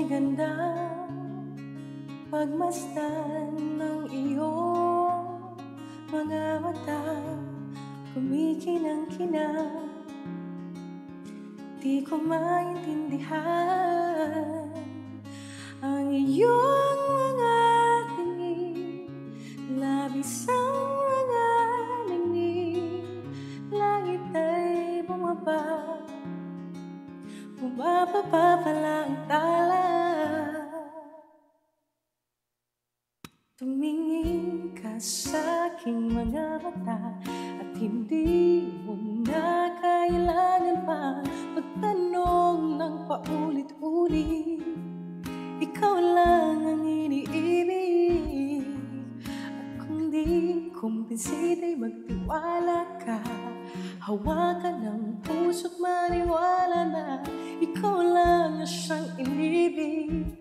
siya'y ganda, pagmasdan ng iyong mga mata, kumikinang-kinang. Di ko maintindihan ang iyong mga tingin, labis ang mga ningning. Langit ay bumaba, bumababa pala ang tala. Tumingin ka sa aking mga mata at hindi mo na kailangan pa magtanong ng paulit-ulit. Ikaw lang ang iniibig, at kung di kumbinsida'y magtiwala ka. Hawakan ng puso't maniwala na ikaw lang ang siyang inibig.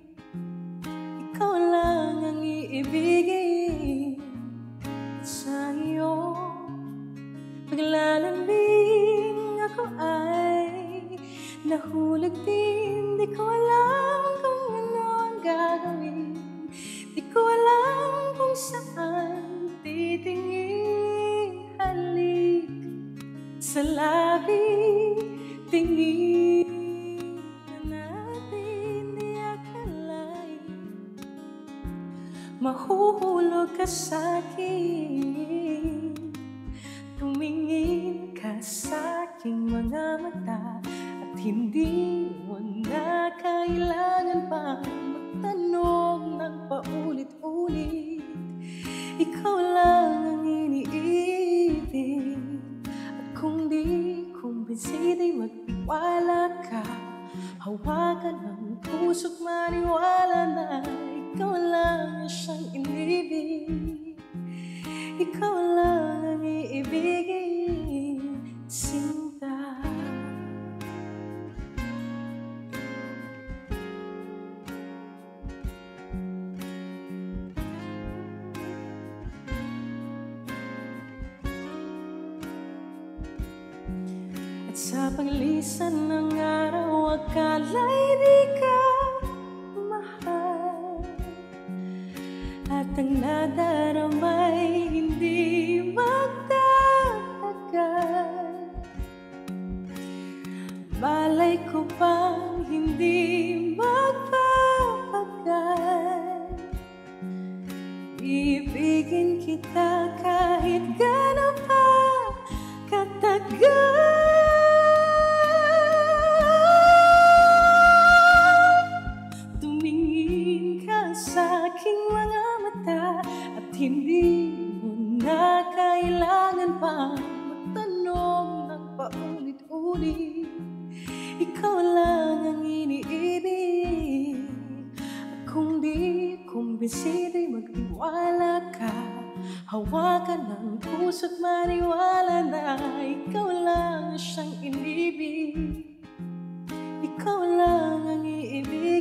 Ikaw lang ang iibigin. Sa iyong paglalambing ako ay nahulog din. Di ko alam kung ano ang gagawin, di ko alam kung saan titingin. Halik sa labi, tingin na natin, di akalain mahuhulog ka sa'kin. Tumingin ka sa aking mga mata at hindi mo na kailangan pa magtanong ng paulit-ulit. Ikaw lang ang iniibig, at kung di kumbinsida'y magtiwala ka. Hawakan ng puso't maniwala na ikaw lang ang siyang inibig. Ikaw lang ang iibigin, sinta. At sa paglisan ng araw, akala'y di ka mahal, at ang nadaramay hindi magtatagal. Malay ko bang hindi magpapagal, ibigin kita kahit gano'n pa katagal. Sa aking mga mata at hindi mo na kailangan pa magtanong ng paulit-ulit. Ikaw lang ang iniibig, at kung di kumbinsida'y magtiwala ka. Hawakan ng puso't maniwala na ikaw lang siyang inibig. Ikaw lang ang iibig.